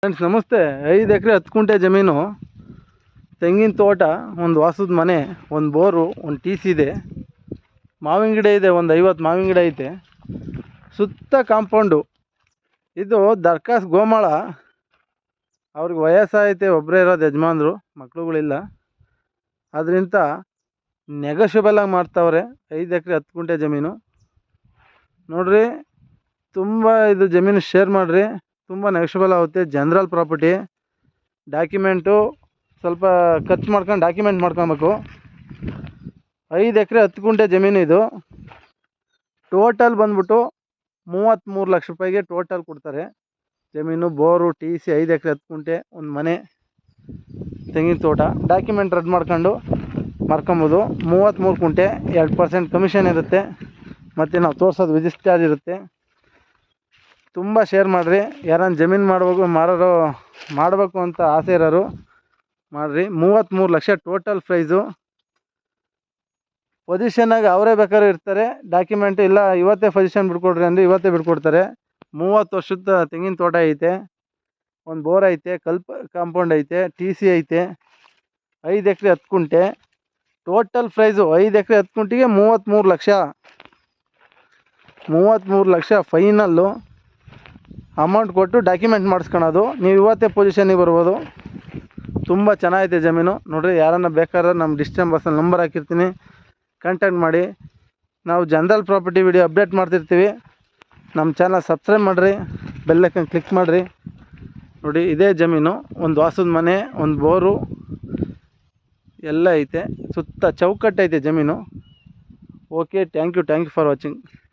Friends ನಮಸ್ತೆ. 5 ಎಕರೆ 10 ಕುಂಟೆ ಜಮೀನು, ತೆಂಗಿನ ತೋಟ, ಒಂದು ವಾಸದ ಮನೆ, ಒಂದು ಬೋರು, ಒಂದು ಟಿ ಸಿ ಇದೆ, ಮಾವಿನ ಗಿಡ ಇದೆ, ಒಂದು 50 ಮಾವಿನ ಗಿಡ ಐತೆ, ಸುತ್ತ ಕಾಂಪೌಂಡು. ಇದು ದರ್ಖಾಸ್ ಗೋಮಾಳ. ಅವ್ರಿಗೆ ವಯಸ್ಸಾಗೈತೆ, ಒಬ್ಬರೇ ಇರೋದು ಯಜಮಾನ್ರು, ಮಕ್ಳುಗಳಿಲ್ಲ. ಅದರಿಂದ ನೆಗೋಷಿಯಬಲಾಗಿ ಮಾಡ್ತಾವ್ರೆ. 5 ಎಕರೆ 10 ಕುಂಟೆ ಜಮೀನು ನೋಡ್ರಿ, ತುಂಬ ಇದು ಜಮೀನು ಶೇರ್ ಮಾಡಿರಿ, ತುಂಬ ನೆಗೋಷಿಯಬಲ್ ಆಗುತ್ತೆ. ಜನರಲ್ ಪ್ರಾಪರ್ಟಿ, ಡಾಕ್ಯುಮೆಂಟು ಸ್ವಲ್ಪ ಖರ್ಚು ಮಾಡ್ಕೊಂಡು ಡಾಕ್ಯುಮೆಂಟ್ ಮಾಡ್ಕೊಬೇಕು. 5 ಎಕರೆ 10 ಕುಂಟೆ ಜಮೀನು ಇದು. ಟೋಟಲ್ ಬಂದ್ಬಿಟ್ಟು 33 ಲಕ್ಷ ರೂಪಾಯಿಗೆ ಟೋಟಲ್ ಕೊಡ್ತಾರೆ. ಜಮೀನು, ಬೋರು, ಟಿ ಸಿ, 5 ಎಕರೆ 10 ಕುಂಟೆ, ಒಂದು ಮನೆ, ತೆಂಗಿನ ತೋಟ, ಡಾಕ್ಯುಮೆಂಟ್ ರೆಡಿ ಮಾಡ್ಕೊಂಡು ಮಾರ್ಕೊಬೋದು. 33 ಕುಂಟೆ, 2% ಕಮಿಷನ್ ಇರುತ್ತೆ, ಮತ್ತು ನಾವು ತೋರಿಸೋದು ವಿಜಿಟ್ ಚಾರ್ಜ್ ಇರುತ್ತೆ. ತುಂಬ ಶೇರ್ ಮಾಡಿರಿ. ಯಾರನ್ನ ಜಮೀನು ಮಾಡಬೇಕು ಅಂತ ಆಸೆ ಇರೋರು ಮಾಡಿರಿ. 33 ಲಕ್ಷ ಟೋಟಲ್ ಪ್ರೈಸು. ಪೊಸಿಷನ್ನಾಗಿ ಅವರೇ ಬೇಕಾದ್ರೂ ಇರ್ತಾರೆ. ಡಾಕ್ಯುಮೆಂಟ್ ಇಲ್ಲ ಇವತ್ತೇ ಪೊಸಿಷನ್ ಬಿಟ್ಕೊಡ್ರಿ ಅಂದರೆ ಇವತ್ತೇ ಬಿಟ್ಕೊಡ್ತಾರೆ. 30 ವರ್ಷದ ತೆಂಗಿನ ತೋಟ ಐತೆ, ಒಂದು ಬೋರ್ ಐತೆ, ಕಾಂಪೌಂಡ್ ಐತೆ, ಟಿ ಸಿ ಐತೆ. 5 ಎಕರೆ 10 ಕುಂಟೆ ಟೋಟಲ್ ಪ್ರೈಸು. 5 ಎಕರೆ 10 ಕುಂಟೆಗೆ 33 ಲಕ್ಷ. 33 ಲಕ್ಷ ಫೈನಲ್ಲು ಅಮೌಂಟ್ ಕೊಟ್ಟು ಡಾಕ್ಯುಮೆಂಟ್ ಮಾಡಿಸ್ಕೊಳೋದು. ನೀವು ಇವತ್ತೇ ಪೊಸಿಷನಿಗೆ ಬರ್ಬೋದು. ತುಂಬ ಚೆನ್ನಾಗೈತೆ ಜಮೀನು ನೋಡಿರಿ. ಯಾರನ್ನ ಬೇಕಾದ್ರೆ ನಮ್ಮ ಡಿಸ್ಟೆಂಬರ್ಸಲ್ಲಿ ನಂಬರ್ ಹಾಕಿರ್ತೀನಿ, ಕಾಂಟ್ಯಾಕ್ಟ್ ಮಾಡಿ. ನಾವು ಜನರಲ್ ಪ್ರಾಪರ್ಟಿ ವಿಡಿಯೋ ಅಪ್ಡೇಟ್ ಮಾಡ್ತಿರ್ತೀವಿ. ನಮ್ಮ ಚಾನಲ್ ಸಬ್ಸ್ಕ್ರೈಬ್ ಮಾಡಿರಿ, ಬೆಲ್ ಐಕನ್ ಕ್ಲಿಕ್ ಮಾಡಿರಿ. ನೋಡಿ, ಇದೇ ಜಮೀನು, ಒಂದು ವಾಸದ ಮನೆ, ಒಂದು ಬೋರು ಎಲ್ಲ ಐತೆ, ಸುತ್ತ ಚೌಕಟ್ಟೈತೆ ಜಮೀನು. Okay, thank you for watching.